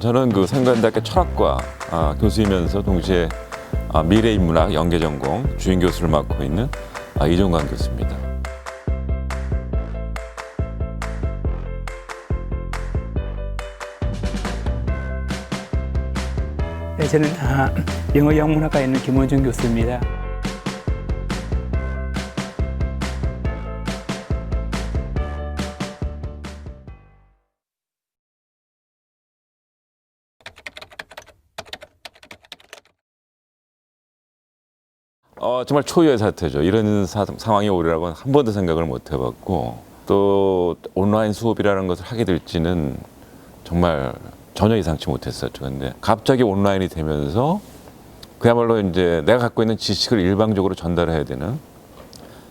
저는 그 성균관대학교 철학과 교수이면서 동시에 미래인문학 연계전공 주임 교수를 맡고 있는 이종관 교수입니다. 네, 저는 영어 영문학과에 있는 김원준 교수입니다. 정말 초유의 사태죠. 이런 상황이 오리라고 한 번도 생각을 못 해봤고, 또 온라인 수업이라는 것을 하게 될지는 정말 전혀 예상치 못했었죠. 근데 갑자기 온라인이 되면서 그야말로 이제 내가 갖고 있는 지식을 일방적으로 전달해야 되는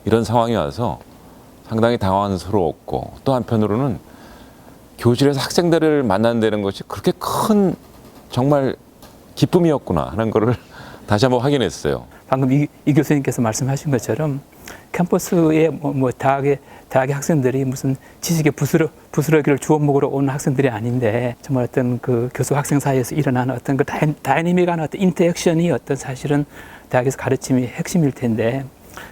이런 상황이 와서 상당히 당황스러웠고, 또 한편으로는 교실에서 학생들을 만난다는 것이 그렇게 큰 정말 기쁨이었구나 하는 거를 다시 한번 확인했어요. 방금 이 교수님께서 말씀하신 것처럼 캠퍼스에 대학의 학생들이 무슨 지식의 부스러기를 주워 먹으러 온 학생들이 아닌데, 정말 어떤 그 교수 학생 사이에서 일어나는 어떤 그 다이내믹한 어떤 인터액션이 어떤 사실은 대학에서 가르침이 핵심일 텐데,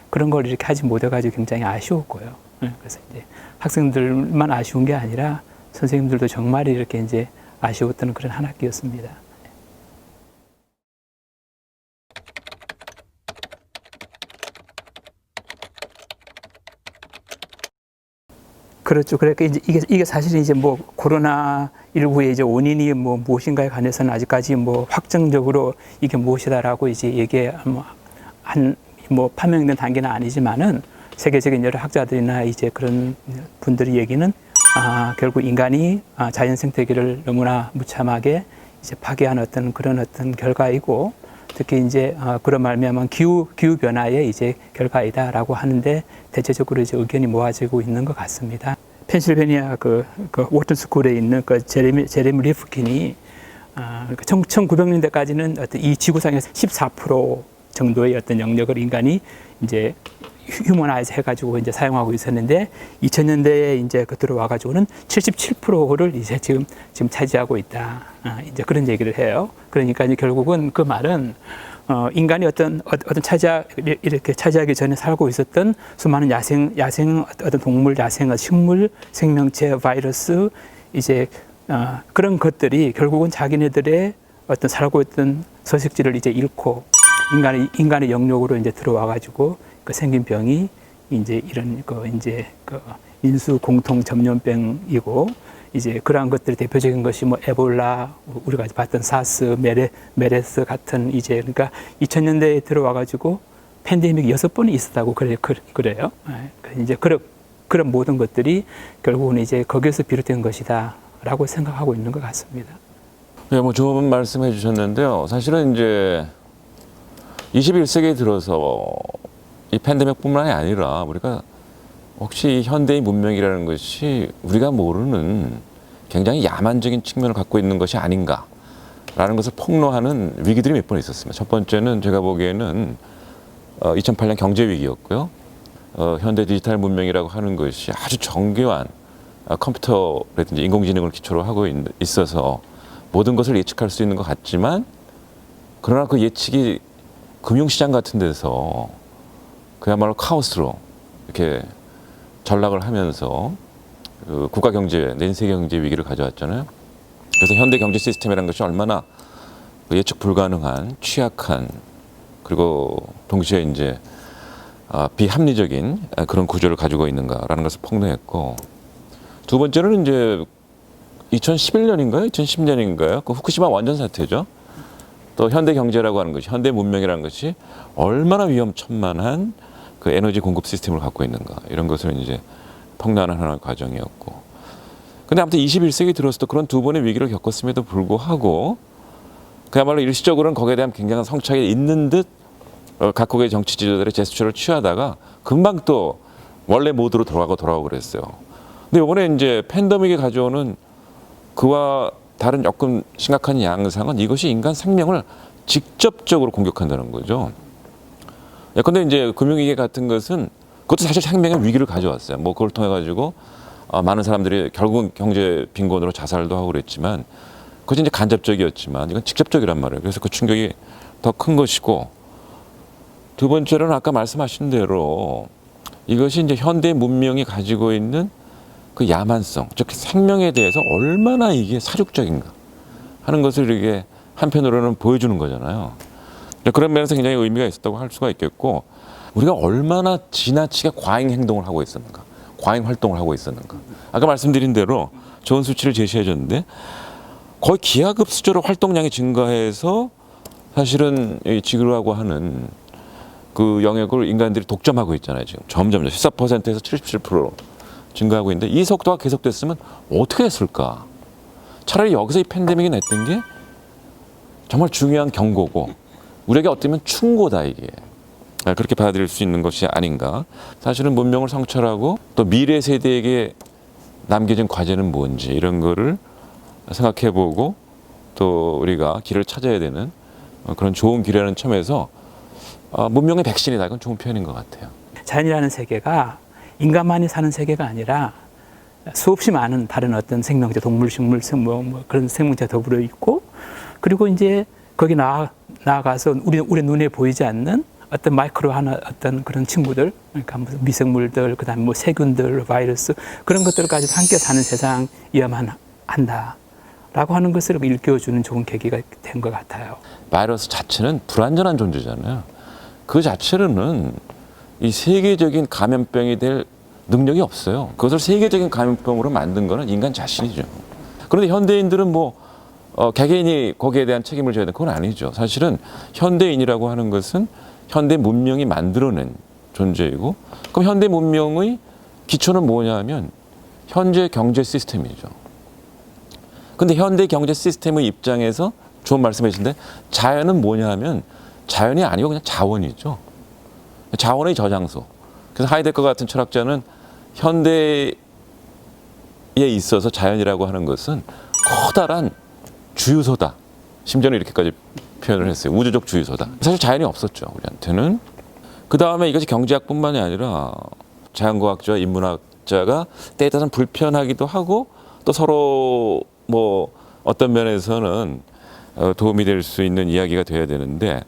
그런 걸 이렇게 하지 못해가지고 굉장히 아쉬웠고요. 그래서 이제 학생들만 아쉬운 게 아니라 선생님들도 정말 이렇게 이제 아쉬웠던 그런 한 학기였습니다. 그렇죠. 그러니까 이게 사실 이제 뭐 코로나19의 이제 원인이 무엇인가에 관해서는 아직까지 확정적으로 이게 무엇이다라고 이제 판명된 단계는 아니지만은 세계적인 여러 학자들이나 이제 그런 분들이 얘기는 결국 인간이 자연 생태계를 너무나 무참하게 이제 파괴한 그런 어떤 결과이고, 특히 이제 그런 말미암아 기후 변화의 이제 결과이다라고 하는데 대체적으로 이제 의견이 모아지고 있는 것 같습니다. 펜실베니아 그 워튼 스쿨에 있는 그 제레미 리프킨이 1900년대까지는 어떤 이 지구상에서 14% 정도의 어떤 영역을 인간이 이제 휴머나이즈 해가지고 이제 사용하고 있었는데, 2000년대에 이제 들어와가지고는 77%를 이제 지금 차지하고 있다. 이제 그런 얘기를 해요. 그러니까 이제 결국은 그 말은 인간이 어떤 이렇게 차지하기 전에 살고 있었던 수많은 야생 어떤 동물, 야생 식물, 생명체, 바이러스, 이제 그런 것들이 결국은 자기네들의 어떤 살고 있던 서식지를 이제 잃고 인간의 영역으로 이제 들어와가지고 그 생긴 병이 이제 이런 인수 공통 전염병이고, 이제 그러한 것들이 대표적인 것이 에볼라, 우리가 봤던 사스, 메르스 같은 이제 그러니까 2000년대에 들어와가지고 팬데믹 6번이 있었다고 그래요. 이제 그런 모든 것들이 결국은 이제 거기에서 비롯된 것이다라고 생각하고 있는 것 같습니다. 네, 좋은 말씀해 주셨는데요. 사실은 이제 21세기에 들어서 이 팬데믹뿐만이 아니라 우리가 혹시 현대의 문명이라는 것이 우리가 모르는 굉장히 야만적인 측면을 갖고 있는 것이 아닌가라는 것을 폭로하는 위기들이 몇 번 있었습니다. 첫 번째는 제가 보기에는 2008년 경제 위기였고요. 현대 디지털 문명이라고 하는 것이 아주 정교한 컴퓨터라든지 인공지능을 기초로 하고 있어서 모든 것을 예측할 수 있는 것 같지만, 그러나 그 예측이 금융시장 같은 데서 그야말로 카오스로 이렇게 전락을 하면서 국가 경제, 내진 세계 경제 위기를 가져왔잖아요. 그래서 현대 경제 시스템이라는 것이 얼마나 예측 불가능한, 취약한, 그리고 동시에 이제 비합리적인 그런 구조를 가지고 있는가라는 것을 폭로했고, 두 번째는 이제 2011년인가요? 2010년인가요? 그 후쿠시마 원전 사태죠. 또 현대 경제라고 하는 것이, 현대 문명이라는 것이 얼마나 위험천만한 그 에너지 공급 시스템을 갖고 있는가, 이런 것을 이제 폭로하는 하나의 과정이었고, 근데 아무튼 21세기 들어서도 그런 두 번의 위기를 겪었음에도 불구하고 그야말로 일시적으로는 거기에 대한 굉장한 성찰이 있는 듯 각국의 정치 지도자들의 제스처를 취하다가 금방 또 원래 모드로 돌아가고 그랬어요. 근데 이번에 이제 팬데믹이 가져오는 그와 다른 조금 심각한 양상은 이것이 인간 생명을 직접적으로 공격한다는 거죠. 예컨대 이제 금융위기 같은 것은 그것도 사실 생명의 위기를 가져왔어요. 그걸 통해 가지고 많은 사람들이 결국은 경제 빈곤으로 자살도 하고 그랬지만, 그것이 이제 간접적이었지만 이건 직접적이란 말이에요. 그래서 그 충격이 더 큰 것이고, 두 번째로는 아까 말씀하신 대로 이것이 이제 현대 문명이 가지고 있는 그 야만성, 즉 생명에 대해서 얼마나 이게 사육적인가 하는 것을 이게 한편으로는 보여주는 거잖아요. 그런 면에서 굉장히 의미가 있었다고 할 수가 있겠고, 우리가 얼마나 지나치게 과잉 행동을 하고 있었는가, 과잉 활동을 하고 있었는가. 아까 말씀드린 대로 좋은 수치를 제시해 줬는데 거의 기하급수적으로 활동량이 증가해서 사실은 이 지구라고 하는 그 영역을 인간들이 독점하고 있잖아요. 지금 점점 14%에서 77% 증가하고 있는데 이 속도가 계속됐으면 어떻게 했을까? 차라리 여기서 이 팬데믹이 냈던 게 정말 중요한 경고고, 우리에게 어쩌면 충고다 이게. 그렇게 받아들일 수 있는 것이 아닌가. 사실은 문명을 성찰하고 또 미래 세대에게 남겨진 과제는 뭔지 이런 거를 생각해보고 또 우리가 길을 찾아야 되는 그런 좋은 길이라는 점에서 문명의 백신이다. 이건 좋은 표현인 것 같아요. 자연이라는 세계가 인간만이 사는 세계가 아니라 수없이 많은 다른 어떤 생명체, 동물, 식물, 뭐 그런 생명체 더불어 있고, 그리고 이제 거기 나아가서 우리 눈에 보이지 않는 어떤 마이크로 하나 어떤 그런 친구들, 그러니까 무슨 미생물들, 그다음에 뭐 세균들, 바이러스 그런 것들까지 함께 사는 세상이어야만 한다라고 하는 것을 일깨워주는 좋은 계기가 된 것 같아요. 바이러스 자체는 불완전한 존재잖아요. 그 자체로는 이 세계적인 감염병이 될 능력이 없어요. 그것을 세계적인 감염병으로 만든 거는 인간 자신이죠. 그런데 현대인들은 뭐 개개인이 거기에 대한 책임을 져야 되는 건 아니죠. 사실은 현대인이라고 하는 것은 현대 문명이 만들어낸 존재이고, 그럼 현대 문명의 기초는 뭐냐면 현재 경제 시스템이죠. 근데 현대 경제 시스템의 입장에서 좋은 말씀해 주신데, 자연은 뭐냐 하면 자연이 아니고 그냥 자원이죠. 자원의 저장소. 그래서 하이데거 같은 철학자는 현대에 있어서 자연이라고 하는 것은 커다란 주유소다. 심지어는 이렇게까지 표현을 했어요. 우주적 주유소다. 사실 자연이 없었죠, 우리한테는. 그 다음에 이것이 경제학뿐만이 아니라 자연과학자와 인문학자가 때에 따라서는 불편하기도 하고 또 서로 뭐 어떤 면에서는 도움이 될 수 있는 이야기가 돼야 되는데,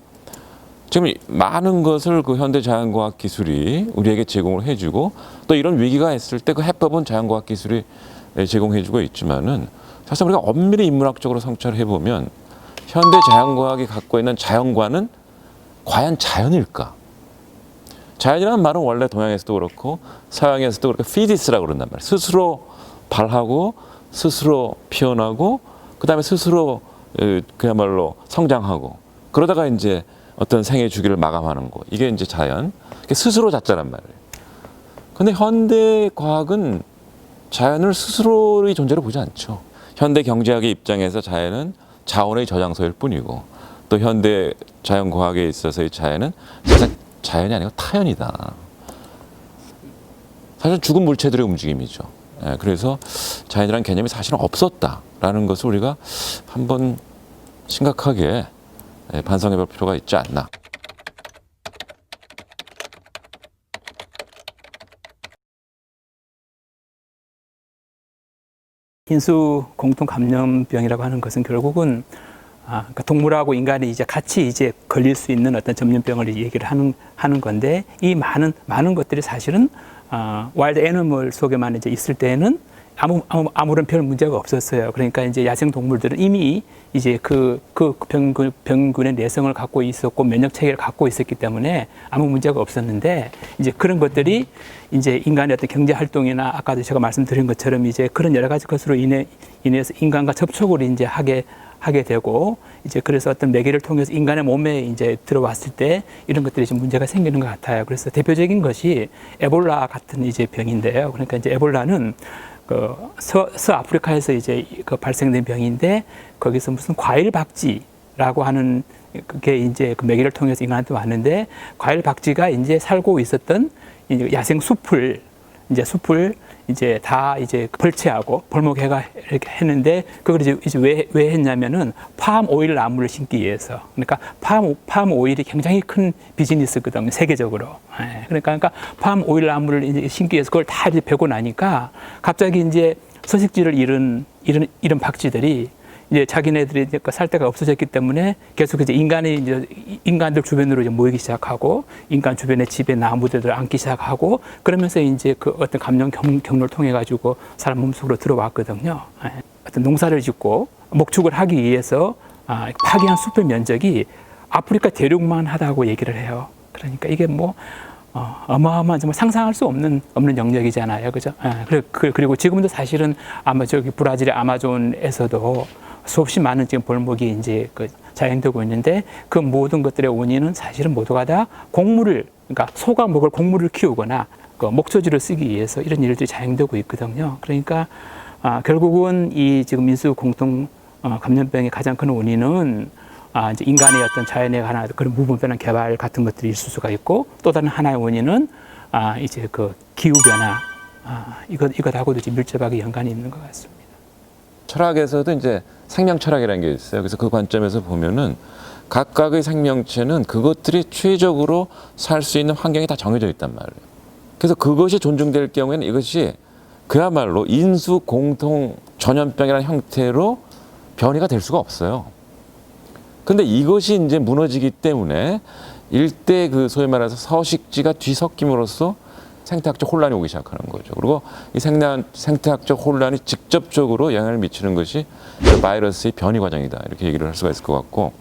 지금 많은 것을 그 현대 자연과학 기술이 우리에게 제공을 해주고, 또 이런 위기가 있을 때 그 해법은 자연과학 기술이 제공해주고 있지만은, 사실 우리가 엄밀히 인문학적으로 성찰해 보면 현대 자연과학이 갖고 있는 자연과는 과연 자연일까? 자연이라는 말은 원래 동양에서도 그렇고 서양에서도 그렇게 피디스라고 그런단 말이에요. 스스로 발하고 스스로 피어나고 그다음에 스스로 그야말로 성장하고, 그러다가 이제 어떤 생애 주기를 마감하는 거, 이게 이제 자연. 스스로 잤자란 말이에요. 근데 현대 과학은 자연을 스스로의 존재로 보지 않죠. 현대 경제학의 입장에서 자연은 자원의 저장소일 뿐이고, 또 현대 자연과학에 있어서의 자연은 사실 자연이 아니고 타연이다. 사실 죽은 물체들의 움직임이죠. 그래서 자연이라는 개념이 사실은 없었다라는 것을 우리가 한번 심각하게 반성해 볼 필요가 있지 않나. 인수 공통 감염병이라고 하는 것은 결국은 그러니까 동물하고 인간이 이제 같이 이제 걸릴 수 있는 어떤 전염병을 얘기를 하는 건데, 이 많은 것들이 사실은 와일드 애니멀 속에만 이제 있을 때는 아무런 별 문제가 없었어요. 그러니까 이제 야생 동물들은 이미 이제 그 병균의 내성을 갖고 있었고 면역 체계를 갖고 있었기 때문에 아무 문제가 없었는데, 이제 그런 것들이 이제 인간의 어떤 경제 활동이나 아까도 제가 말씀드린 것처럼 이제 그런 여러 가지 것으로 인해서 인간과 접촉을 이제 하게 되고, 이제 그래서 어떤 매개를 통해서 인간의 몸에 이제 들어왔을 때 이런 것들이 좀 문제가 생기는 것 같아요. 그래서 대표적인 것이 에볼라 같은 이제 병인데요. 그러니까 이제 에볼라는 그 서아프리카에서 이제 그 발생된 병인데, 거기서 무슨 과일 박쥐라고 하는 그게 이제 그 매개를 통해서 인간한테 왔는데, 과일 박쥐가 이제 살고 있었던 이제 야생 숲을 이제 다 이제 벌채하고 벌목해가 이렇게 했는데, 그걸 이제 왜 했냐면은 팜 오일 나무를 심기 위해서. 그러니까 팜 오일이 굉장히 큰 비즈니스거든요, 세계적으로. 그러니까 팜 오일 나무를 이제 심기 위해서 그걸 다 이제 베고 나니까 갑자기 이제 서식지를 잃은 박쥐들이 이제 자기네들이 이제 살 데가 없어졌기 때문에 계속 이제 인간들 주변으로 이제 모이기 시작하고 인간 주변에 집에 나무들을 앉기 시작하고 그러면서 이제 그 어떤 감정 경로를 통해 가지고 사람 몸속으로 들어왔거든요. 예. 어떤 농사를 짓고 목축을 하기 위해서 파괴한 숲의 면적이 아프리카 대륙만 하다고 얘기를 해요. 그러니까 이게 뭐 어마어마한 정말 상상할 수 없는 영역이잖아요, 그죠? 그리고 지금도 사실은 아마 저기 브라질의 아마존에서도 수없이 많은 지금 벌목이 이제 그 자행되고 있는데 그 모든 것들의 원인은 사실은 모두가 다 그러니까 소가 먹을 곡물을 키우거나 그 목초지를 쓰기 위해서 이런 일들이 자행되고 있거든요. 그러니까 결국은 이 지금 인수 공통 감염병의 가장 큰 원인은 이제 인간의 어떤 자연에 관한 그런 무분별한 개발 같은 것들이 있을 수가 있고 또 다른 하나의 원인은 이제 그 기후 변화 이것하고도 이제 밀접하게 연관이 있는 것 같습니다. 철학에서도 이제 생명 철학이라는 게 있어요. 그래서 그 관점에서 보면은 각각의 생명체는 그것들이 최적으로 살 수 있는 환경이 다 정해져 있단 말이에요. 그래서 그것이 존중될 경우에는 이것이 그야말로 인수 공통 전염병이라는 형태로 변이가 될 수가 없어요. 근데 이것이 이제 무너지기 때문에 일대 그 소위 말해서 서식지가 뒤섞임으로써 생태학적 혼란이 오기 시작하는 거죠. 그리고 이 생태학적 혼란이 직접적으로 영향을 미치는 것이 그 바이러스의 변이 과정이다. 이렇게 얘기를 할 수가 있을 것 같고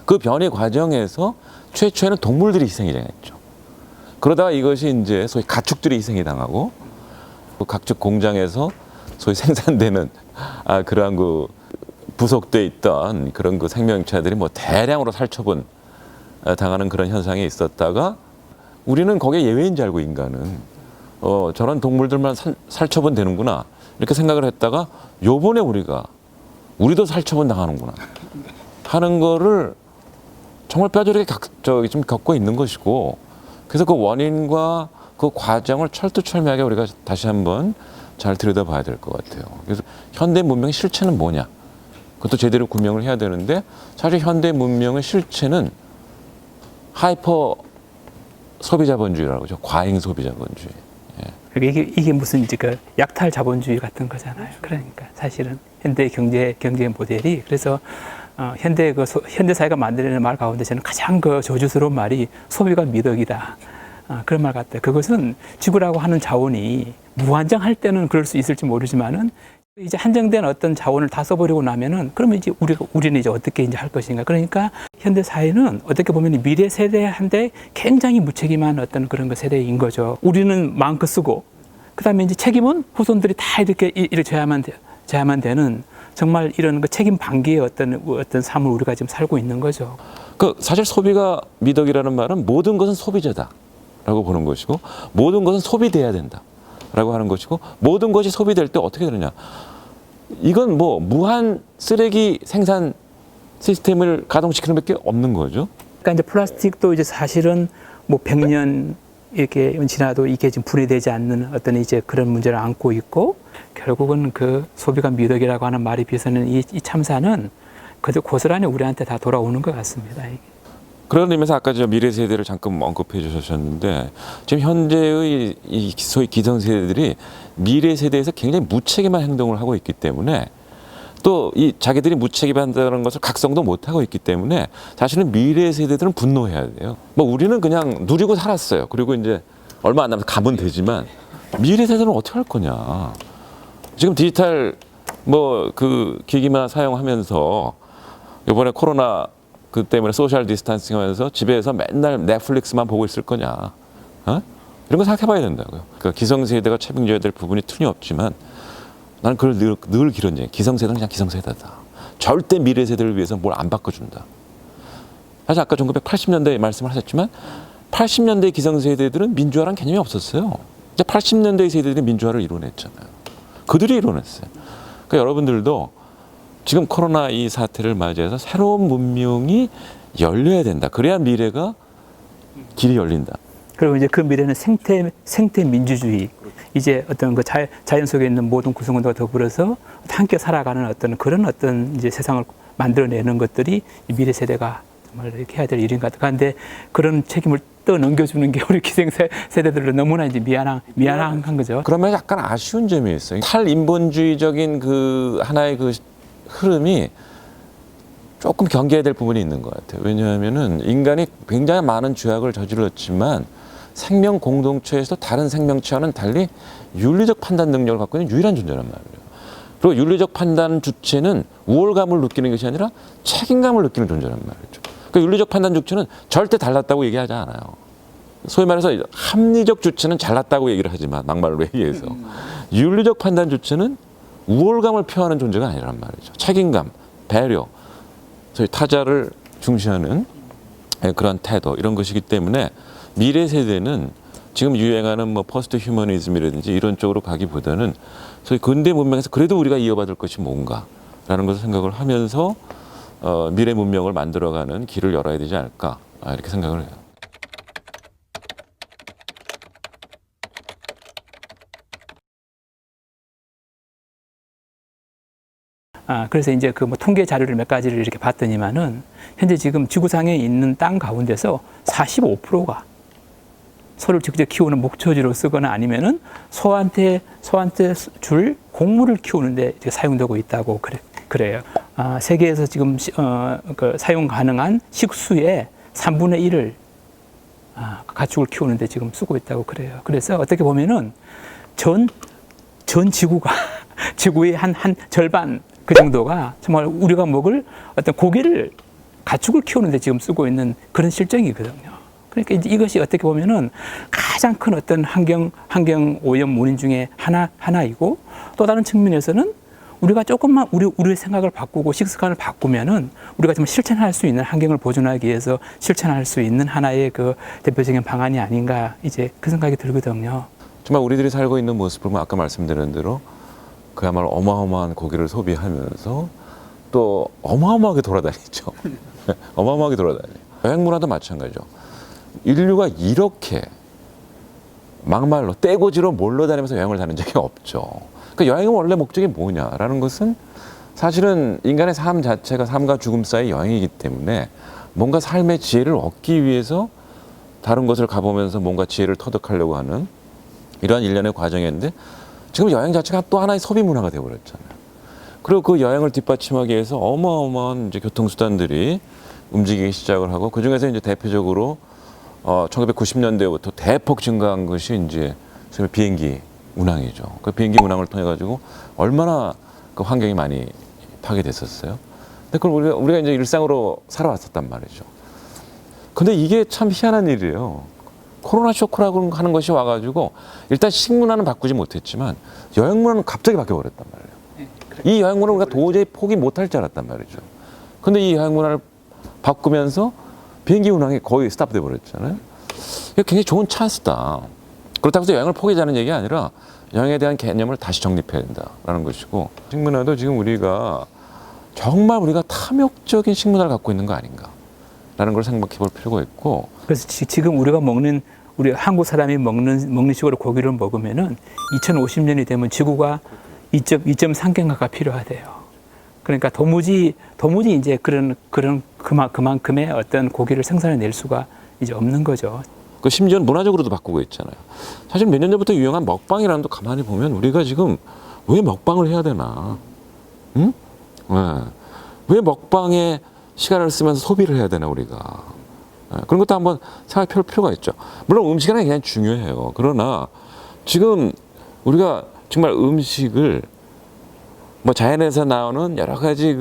그 변이 과정에서 최초에는 동물들이 희생이 당했죠. 그러다가 이것이 이제 소위 가축들이 희생이 당하고 그 각축 공장에서 소위 생산되는 그러한 그 부속돼 있던 그런 그 생명체들이 뭐 대량으로 살처분 당하는 그런 현상이 있었다가 우리는 거기에 예외인 줄 알고 인간은 저런 동물들만 살처분 되는구나 이렇게 생각을 했다가 요번에 우리도 살처분 당하는구나 하는 거를 정말 뼈저리게 좀 겪고 있는 것이고 그래서 그 원인과 그 과정을 철두철미하게 우리가 다시 한번 잘 들여다봐야 될 것 같아요. 그래서 현대 문명의 실체는 뭐냐? 그것도 제대로 구명을 해야 되는데 사실 현대 문명의 실체는 하이퍼 소비자본주의라고 하죠. 과잉 소비자본주의. 예. 이게 무슨 이제 그 약탈 자본주의 같은 거잖아요. 그러니까 사실은 현대 경제 모델이 그래서 현대 사회가 만들어내는 말 가운데 저는 가장 그 저주스러운 말이 소비가 미덕이다. 그런 말 같아요. 그것은 지구라고 하는 자원이 무한정할 때는 그럴 수 있을지 모르지만은 이제 한정된 어떤 자원을 다 써버리고 나면은 그러면 이제 우리는 이제 어떻게 이제 할 것인가. 그러니까 현대 사회는 어떻게 보면 미래 세대한테 굉장히 무책임한 어떤 그런 그 세대인 거죠. 우리는 마음껏 쓰고 그다음에 이제 책임은 후손들이 다 이렇게 져야만 되는 정말 이런 그 책임 방기의 어떤 삶을 우리가 지금 살고 있는 거죠. 그 사실 소비가 미덕이라는 말은 모든 것은 소비재다라고 보는 것이고 모든 것은 소비돼야 된다라고 하는 것이고 모든 것이 소비될 때 어떻게 되느냐. 이건 뭐 무한 쓰레기 생산 시스템을 가동시키는 밖에 없는 거죠. 그러니까 이제 플라스틱도 이제 사실은 뭐 100년 이렇게 지나도 이게 지금 분해되지 않는 어떤 이제 그런 문제를 안고 있고 결국은 그 소비가 미덕이라고 하는 말에 비해서는 이 참사는 그저 고스란히 우리한테 다 돌아오는 것 같습니다. 그런 의미에서 아까 저 미래 세대를 잠깐 언급해 주셨는데 지금 현재의 이 소위 기성세대들이 미래 세대에서 굉장히 무책임한 행동을 하고 있기 때문에 또 이 자기들이 무책임한다는 것을 각성도 못 하고 있기 때문에 사실은 미래 세대들은 분노해야 돼요. 뭐 우리는 그냥 누리고 살았어요. 그리고 이제 얼마 안 남아서 가면 되지만 미래 세대는 어떻게 할 거냐. 지금 디지털 뭐 그 기기만 사용하면서 이번에 코로나 그 때문에 소셜 디스탄싱 하면서 집에서 맨날 넷플릭스만 보고 있을 거냐. 이런 거 생각해봐야 된다고요. 그러니까 기성세대가 책임져야 될 부분이 틀림없지만 나는 그걸 늘 기런 얘기. 기성세대는 그냥 기성세대다. 절대 미래 세대를 위해서 뭘 안 바꿔준다. 사실 아까 1980년대에 말씀을 하셨지만 80년대 기성세대들은 민주화란 개념이 없었어요. 이제 80년대 세대들이 민주화를 이뤄냈잖아요. 그들이 이뤄냈어요. 그러니까 여러분들도 지금 코로나 이 사태를 맞이해서 새로운 문명이 열려야 된다. 그래야 미래가 길이 열린다. 그리고 이제 그 미래는 생태 민주주의. 이제 어떤 그 자연 속에 있는 모든 구성원들과 더불어서 함께 살아가는 어떤 그런 어떤 이제 세상을 만들어내는 것들이 미래 세대가 정말 이렇게 해야 될 일인 것 같아요. 그런데 그런 책임을 떠넘겨주는 게 우리 기생 세대들로 너무나 이제 미안한 거죠. 그러면 약간 아쉬운 점이 있어요. 탈인본주의적인 그 하나의 그 흐름이 조금 경계해야 될 부분이 있는 것 같아요. 왜냐하면은 인간이 굉장히 많은 죄악을 저질렀지만 생명 공동체에서 다른 생명체와는 달리 윤리적 판단 능력을 갖고 있는 유일한 존재란 말이에요. 그리고 윤리적 판단 주체는 우월감을 느끼는 것이 아니라 책임감을 느끼는 존재란 말이죠. 그 윤리적 판단 주체는 절대 달랐다고 얘기하지 않아요. 소위 말해서 합리적 주체는 잘났다고 얘기를 하지만 막말로 얘기해서 윤리적 판단 주체는 우월감을 표하는 존재가 아니란 말이죠. 책임감, 배려, 저희 타자를 중시하는 그런 태도 이런 것이기 때문에 미래 세대는 지금 유행하는 뭐 포스트 휴머니즘이라든지 이런 쪽으로 가기보다는 소위 근대 문명에서 그래도 우리가 이어받을 것이 뭔가라는 것을 생각을 하면서 미래 문명을 만들어가는 길을 열어야 되지 않을까 이렇게 생각을 해요. 그래서 이제 그 뭐 통계 자료를 몇 가지를 이렇게 봤더니만은 현재 지금 지구상에 있는 땅 가운데서 45%가 소를 직접 키우는 목초지로 쓰거나 아니면은 소한테 줄 곡물을 키우는데 사용되고 있다고 그래요. 세계에서 지금 그 사용 가능한 식수의 3분의 1을 가축을 키우는데 지금 쓰고 있다고 그래요. 그래서 어떻게 보면은 전 지구가 지구의 한 절반 그 정도가 정말 우리가 먹을 어떤 고기를 가축을 키우는데 지금 쓰고 있는 그런 실정이거든요. 그러니까 이제 이것이 어떻게 보면은 가장 큰 어떤 환경 오염 원인 중에 하나이고 또 다른 측면에서는 우리가 조금만 우리의 생각을 바꾸고 식습관을 바꾸면은 우리가 정말 실천할 수 있는 환경을 보존하기 위해서 실천할 수 있는 하나의 그 대표적인 방안이 아닌가 이제 그 생각이 들거든요. 정말 우리들이 살고 있는 모습을 보면 아까 말씀드린 대로 그야말로 어마어마한 고기를 소비하면서 또 어마어마하게 돌아다니죠. 어마어마하게 돌아다녀요. 여행 문화도 마찬가지죠. 인류가 이렇게 막말로 떼고지로 몰려다니면서 여행을 다닌 적이 없죠. 그러니까 여행의 원래 목적이 뭐냐라는 것은 사실은 인간의 삶 자체가 삶과 죽음 사이의 여행이기 때문에 뭔가 삶의 지혜를 얻기 위해서 다른 곳을 가보면서 뭔가 지혜를 터득하려고 하는 이러한 일련의 과정이었는데 지금 여행 자체가 또 하나의 소비 문화가 되어버렸잖아요. 그리고 그 여행을 뒷받침하기 위해서 어마어마한 이제 교통수단들이 움직이기 시작을 하고 그 중에서 이제 대표적으로 1990년대부터 대폭 증가한 것이 이제 소위 비행기 운항이죠. 그 비행기 운항을 통해 가지고 얼마나 그 환경이 많이 파괴됐었어요. 근데 그걸 우리가 이제 일상으로 살아왔었단 말이죠. 근데 이게 참 희한한 일이에요. 코로나 쇼크라고 하는 것이 와가지고 일단 식문화는 바꾸지 못했지만 여행 문화는 갑자기 바뀌어버렸단 말이에요. 이 여행 문화를 우리가 도저히 포기 못할 줄 알았단 말이죠. 근데 이 여행 문화를 바꾸면서 비행기 운항이 거의 스탑돼 버렸잖아요. 이게 굉장히 좋은 찬스다. 그렇다고 해서 여행을 포기하자는 얘기가 아니라 여행에 대한 개념을 다시 정립해야 된다라는 것이고 식문화도 지금 우리가 정말 우리가 탐욕적인 식문화를 갖고 있는 거 아닌가라는 걸 생각해 볼 필요가 있고 그래서 지금 우리 한국 사람이 먹는 식으로 고기를 먹으면은 2050년이 되면 지구가 2.3경가가 필요하대요. 그러니까 도무지 이제 그만큼의 어떤 고기를 생산해낼 수가 이제 없는 거죠. 그 심지어는 문화적으로도 바꾸고 있잖아요. 사실 몇 년 전부터 유행한 먹방이라는 것도 가만히 보면 우리가 지금 왜 먹방을 해야 되나? 응? 왜 먹방에 시간을 쓰면서 소비를 해야 되나 우리가? 그런 것도 한번 생각해 볼 필요가 있죠. 물론 음식은 굉장히 중요해요. 그러나 지금 우리가 정말 음식을 뭐 자연에서 나오는 여러 가지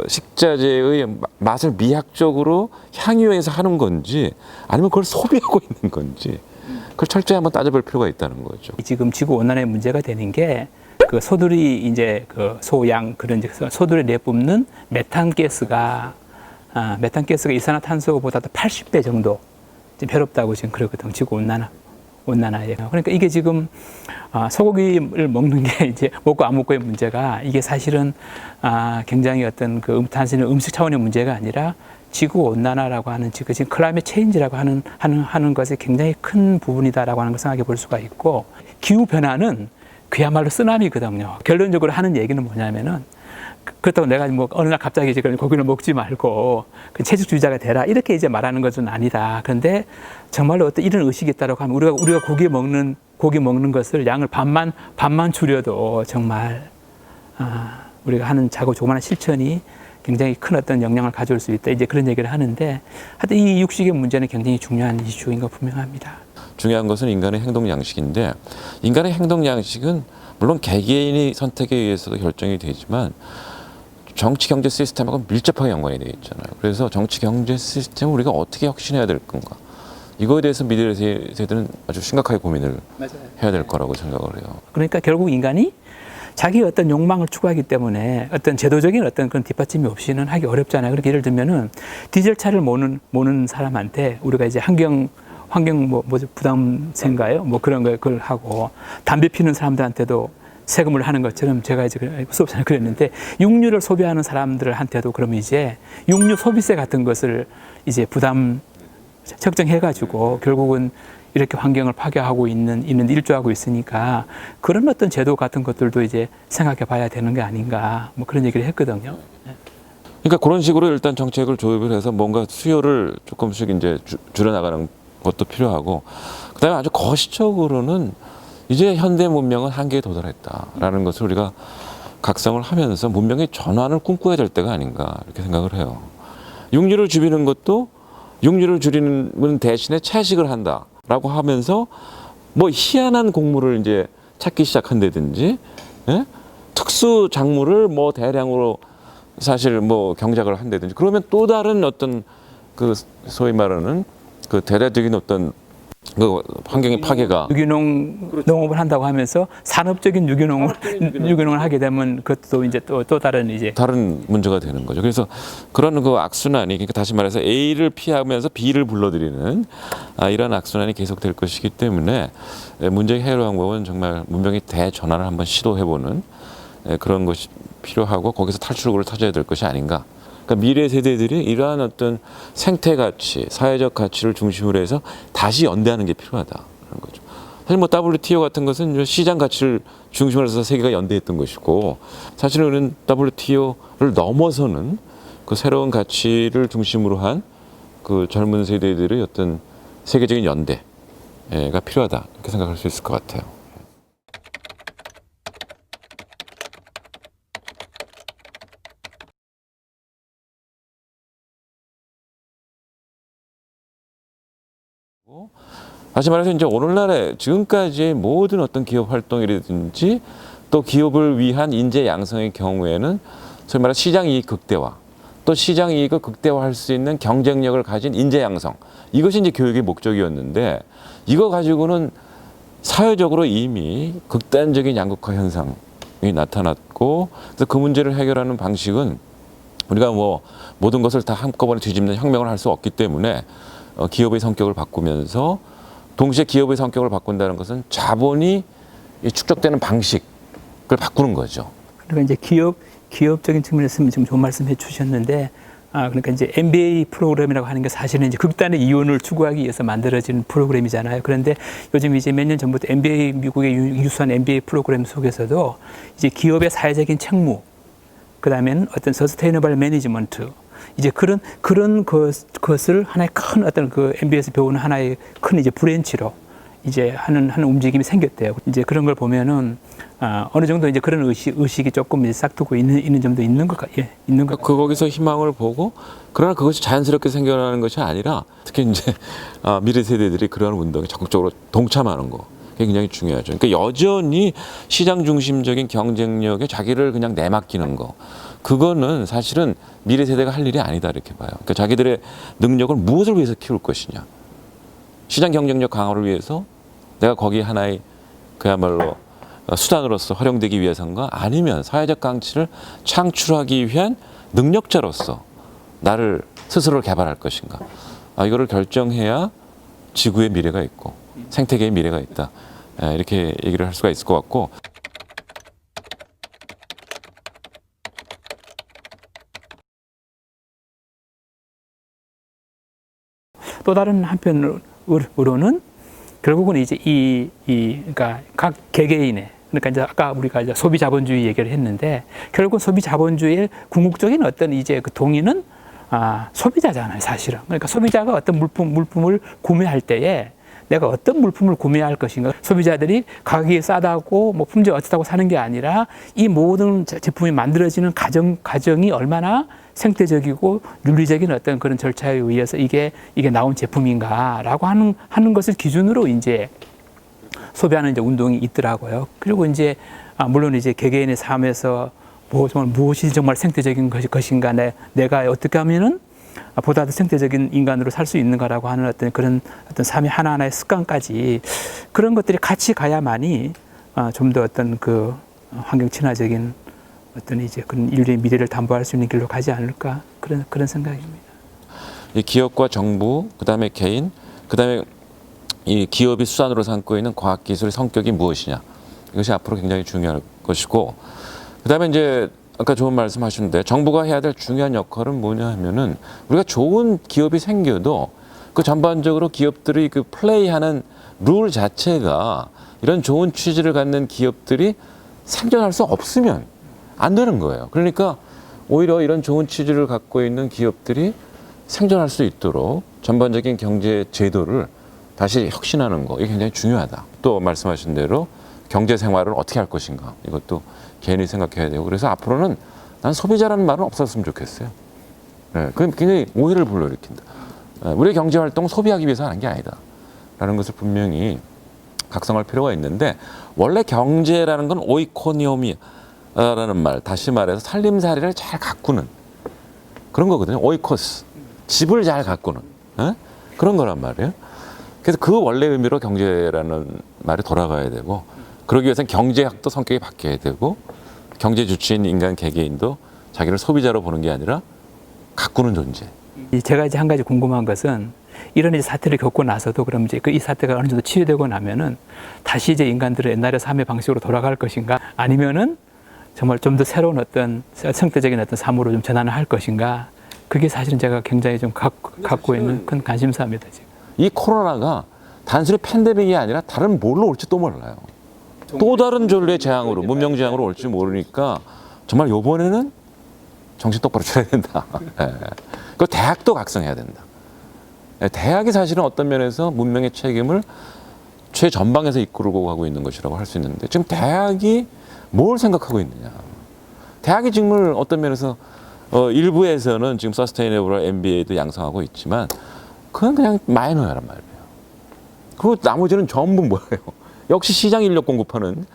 식자재의 맛을 미학적으로 향유해서 하는 건지 아니면 그걸 소비하고 있는 건지 그걸 철저히 한번 따져볼 필요가 있다는 거죠. 지금 지구 온난화의 문제가 되는 게 그 소들이 이제 그 소양 그런 소들이 내뿜는 메탄가스가 이산화탄소보다도 80배 정도 괴롭다고 지금 그러거든요. 지구 온난화에. 그러니까 이게 지금 소고기를 먹는 게 이제 먹고 안 먹고의 문제가 이게 사실은 굉장히 어떤 단순히 음식 차원의 문제가 아니라 지구 온난화라고 하는 지금 클라이밋 체인지라고 하는 것이 굉장히 큰 부분이다라고 하는 걸 생각해 볼 수가 있고 기후 변화는 그야말로 쓰나미거든요. 결론적으로 하는 얘기는 뭐냐면은 그렇다고 내가 뭐 어느 날 갑자기 이제 고기를 먹지 말고 채식주의자가 되라 이렇게 이제 말하는 것은 아니다. 그런데 정말로 어떤 이런 의식이 있다라고 하면 우리가 고기 먹는 것을 양을 반만 줄여도 정말 우리가 하는 작은 조그마한 실천이 굉장히 큰 어떤 영향을 가져올 수 있다. 이제 그런 얘기를 하는데 하여튼 이 육식의 문제는 굉장히 중요한 이슈인 거 분명합니다. 중요한 것은 인간의 행동 양식인데 인간의 행동 양식은 물론 개개인의 선택에 의해서도 결정이 되지만 정치 경제 시스템하고 밀접하게 연관이 되어 있잖아요. 그래서 정치 경제 시스템을 우리가 어떻게 혁신해야 될 건가? 이거에 대해서 미래 세대는 아주 심각하게 고민을 해야 될 거라고 생각을 해요. 그러니까 결국 인간이 자기의 어떤 욕망을 추구하기 때문에 어떤 제도적인 어떤 그런 뒷받침이 없이는 하기 어렵잖아요. 그러니까 예를 들면은 디젤차를 모는 사람한테 우리가 이제 환경 뭐죠 부담세인가요? 뭐 그런 걸 그걸 하고 담배 피우는 사람들한테도 세금을 하는 것처럼 제가 이제 수업 전에 그랬는데 육류를 소비하는 사람들한테도 그러면 이제 육류 소비세 같은 것을 이제 부담 책정해가지고 결국은 이렇게 환경을 파괴하고 있는 일조하고 있으니까 그런 어떤 제도 같은 것들도 이제 생각해 봐야 되는 게 아닌가 뭐 그런 얘기를 했거든요. 그러니까 그런 식으로 일단 정책을 조율을 해서 뭔가 수요를 조금씩 이제 줄여나가는 것도 필요하고 그다음에 아주 거시적으로는 이제 현대 문명은 한계에 도달했다라는 것을 우리가 각성을 하면서 문명의 전환을 꿈꿔야 될 때가 아닌가 이렇게 생각을 해요. 육류를 줄이는 것도 육류를 줄이는 대신에 채식을 한다라고 하면서 뭐 희한한 곡물을 이제 찾기 시작한다든지 예? 특수 작물을 뭐 대량으로 사실 뭐 경작을 한다든지 그러면 또 다른 어떤 그 소위 말하는 그 대대적인 어떤 그 환경의 파괴가 농업을 한다고 하면서 산업적인 유기농을 하게 되면 그것도 이제 또 다른 이제 다른 문제가 되는 거죠. 그래서 그런 그 악순환이 그러니까 다시 말해서 A를 피하면서 B를 불러들이는 이런 악순환이 계속될 것이기 때문에 문제의 해결 방법은 정말 문명의 대전환을 한번 시도해보는 그런 것이 필요하고 거기서 탈출구를 찾아야 될 것이 아닌가. 그러니까 미래 세대들이 이러한 어떤 생태 가치, 사회적 가치를 중심으로 해서 다시 연대하는 게 필요하다는 거죠. 사실 뭐 WTO 같은 것은 시장 가치를 중심으로 해서 세계가 연대했던 것이고 사실은 우리는 WTO를 넘어서는 그 새로운 가치를 중심으로 한 그 젊은 세대들의 어떤 세계적인 연대가 필요하다 이렇게 생각할 수 있을 것 같아요. 다시 말해서 이제 오늘날의 지금까지의 모든 어떤 기업 활동이라든지 또 기업을 위한 인재 양성의 경우에는 소위 말해 시장 이익 극대화 또 시장 이익을 극대화할 수 있는 경쟁력을 가진 인재 양성 이것이 이제 교육의 목적이었는데 이거 가지고는 사회적으로 이미 극단적인 양극화 현상이 나타났고 그래서 그 문제를 해결하는 방식은 우리가 뭐 모든 것을 다 한꺼번에 뒤집는 혁명을 할 수 없기 때문에 기업의 성격을 바꾸면서 동시에 기업의 성격을 바꾼다는 것은 자본이 축적되는 방식을 바꾸는 거죠. 그러니까 이제 기업적인 측면에서 지금 좋은 말씀해 주셨는데 그러니까 이제 MBA 프로그램이라고 하는 게 사실은 이제 극단의 이혼을 추구하기 위해서 만들어진 프로그램이잖아요. 그런데 요즘 이제 몇 년 전부터 MBA 미국의 유수한 MBA 프로그램 속에서도 이제 기업의 사회적인 책무, 그다음에는 어떤 서스테이너블 매니지먼트 이제 그런 것을 하나의 큰 어떤 그 MBA에서 배우는 하나의 큰 이제 브랜치로 이제 하는 움직임이 생겼대요. 이제 그런 걸 보면은 어느 정도 이제 그런 의식이 조금 이제 싹트고 있는 점도 있는 것 있는 것. 거기서 희망을 보고 그러나 그것이 자연스럽게 생겨나는 것이 아니라 특히 이제 미래 세대들이 그러한 운동에 적극적으로 동참하는 거. 그게 굉장히 중요하죠. 그러니까 여전히 시장 중심적인 경쟁력에 자기를 그냥 내맡기는 거. 그거는 사실은 미래 세대가 할 일이 아니다 이렇게 봐요. 그러니까 자기들의 능력을 무엇을 위해서 키울 것이냐. 시장 경쟁력 강화를 위해서 내가 거기 하나의 그야말로 수단으로서 활용되기 위해서인가 아니면 사회적 가치를 창출하기 위한 능력자로서 나를 스스로를 개발할 것인가. 이거를 결정해야 지구의 미래가 있고 생태계의 미래가 있다. 이렇게 얘기를 할 수가 있을 것 같고 또 다른 한편으로는 결국은 이제 그러니까 각 개개인의 그러니까 이제 아까 우리가 이제 소비 자본주의 얘기를 했는데 결국은 소비 자본주의의 궁극적인 어떤 이제 그 동의는 소비자잖아요, 사실은. 그러니까 소비자가 어떤 물품을 구매할 때에 내가 어떤 물품을 구매할 것인가. 소비자들이 가격이 싸다고 뭐 품질 어떻다고 사는 게 아니라 이 모든 제품이 만들어지는 과정이 얼마나 생태적이고 윤리적인 어떤 그런 절차에 의해서 이게 나온 제품인가라고 하는 것을 기준으로 이제 소비하는 이제 운동이 있더라고요. 그리고 이제 물론 이제 개개인의 삶에서 무엇이 정말 생태적인 것인가, 내가 어떻게 하면은 보다 더 생태적인 인간으로 살 수 있는가라고 하는 어떤 삶의 하나하나의 습관까지 그런 것들이 같이 가야만이 좀 더 어떤 그 환경 친화적인 어떤 이제 그런 인류의 미래를 담보할 수 있는 길로 가지 않을까 그런 생각입니다. 이 기업과 정부, 그다음에 개인, 그다음에 이 기업이 수단으로 삼고 있는 과학기술의 성격이 무엇이냐, 이것이 앞으로 굉장히 중요할 것이고, 그다음에 이제 아까 좋은 말씀하셨는데 정부가 해야 될 중요한 역할은 뭐냐 하면은 우리가 좋은 기업이 생겨도 그 전반적으로 기업들이 그 플레이하는 룰 자체가 이런 좋은 취지를 갖는 기업들이 생존할 수 없으면 안 되는 거예요. 그러니까 오히려 이런 좋은 취지를 갖고 있는 기업들이 생존할 수 있도록 전반적인 경제 제도를 다시 혁신하는 거, 이게 굉장히 중요하다. 또 말씀하신 대로 경제 생활을 어떻게 할 것인가, 이것도 개인이 생각해야 되고, 그래서 앞으로는 난 소비자라는 말은 없었으면 좋겠어요. 네, 그건 굉장히 오해를 불러일으킨다. 우리의 경제 활동은 소비하기 위해서 하는 게 아니다 라는 것을 분명히 각성할 필요가 있는데, 원래 경제라는 건 오이코노미라는 말, 다시 말해서 살림살이를 잘 가꾸는 그런 거거든요. 오이코스, 집을 잘 가꾸는 그런 거란 말이에요. 그래서 그 원래 의미로 경제라는 말이 돌아가야 되고, 그러기 위해서는 경제학도 성격이 바뀌어야 되고, 경제 주체인 인간 개개인도 자기를 소비자로 보는 게 아니라 가꾸는 존재. 제가 이제 한 가지 궁금한 것은 이런 이제 사태를 겪고 나서도 그럼 이제 이 사태가 어느 정도 치유되고 나면은 다시 이제 인간들은 옛날의 삶의 방식으로 돌아갈 것인가, 아니면은 정말 좀 더 새로운 어떤 생태적인 어떤 삶으로 좀 전환을 할 것인가, 그게 사실은 제가 굉장히 좀 갖고 있는 큰 관심사입니다, 지금. 이 코로나가 단순히 팬데믹이 아니라 다른 뭘로 올지 또 몰라요. 또 다른 종류의 재앙으로, 문명 재앙으로 올지 모르니까 정말 이번에는 정신 똑바로 차려야 된다. 그 대학도 각성해야 된다. 대학이 사실은 어떤 면에서 문명의 책임을 최전방에서 이끌고 가고 있는 것이라고 할 수 있는데, 지금 대학이 뭘 생각하고 있느냐. 대학이 정말 어떤 면에서 일부에서는 지금 서스테이너블 MBA도 양성하고 있지만 그건 그냥 마이너란 말이에요. 그리고 나머지는 전부 뭐예요? 역시 시장 인력 공급하는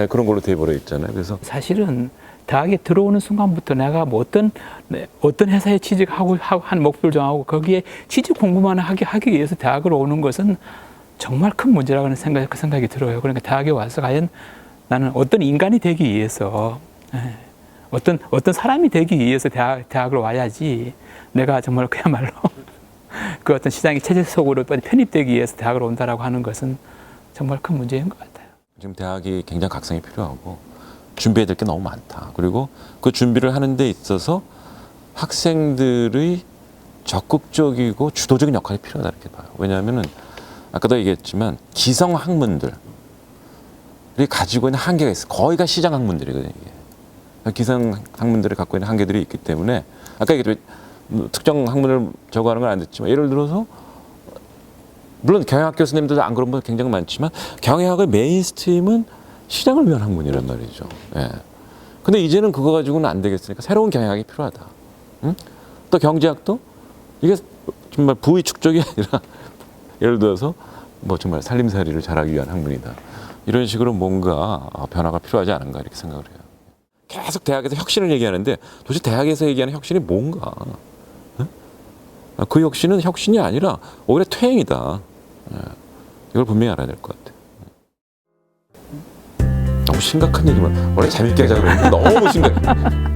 그런 걸로 돼버려 있잖아요. 그래서 사실은 대학에 들어오는 순간부터 내가 뭐 어떤 회사에 취직하고 한 목표를 정하고 거기에 취직 공부만 하기 위해서 대학을 오는 것은 정말 큰 문제라는 생각이 들어요. 그러니까 대학에 와서 과연 나는 어떤 인간이 되기 위해서, 어떤 사람이 되기 위해서 대학을 와야지, 내가 정말 그야말로 그 어떤 시장의 체제 속으로 편입되기 위해서 대학을 온다라고 하는 것은 정말 큰 문제인 것 같아요. 지금 대학이 굉장히 각성이 필요하고 준비해야 될 게 너무 많다. 그리고 그 준비를 하는 데 있어서 학생들의 적극적이고 주도적인 역할이 필요하다 이렇게 봐요. 왜냐하면은 아까도 얘기했지만 기성 학문들이 가지고 있는 한계가 있어요. 거의가 시장 학문들이거든요. 이게. 기성 학문들이 갖고 있는 한계들이 있기 때문에 아까 얘기했지만 특정 학문을 저거하는 건 안 됐지만, 예를 들어서 물론 경영학 교수님들도 안 그런 분 굉장히 많지만 경영학의 메인스트림은 시장을 위한 학문이란 말이죠. 예. 근데 이제는 그거 가지고는 안 되겠으니까 새로운 경영학이 필요하다. 응? 또 경제학도 이게 정말 부의 축적이 아니라 예를 들어서 뭐 정말 살림살이를 잘하기 위한 학문이다. 이런 식으로 뭔가 변화가 필요하지 않은가 이렇게 생각을 해요. 계속 대학에서 혁신을 얘기하는데 도대체 대학에서 얘기하는 혁신이 뭔가? 응? 그 혁신은 혁신이 아니라 오히려 퇴행이다. 이걸 분명히 알아야 될 것 같아요. 너무 심각한 얘기만 원래 재밌게 하자 그러는데 너무 심각해.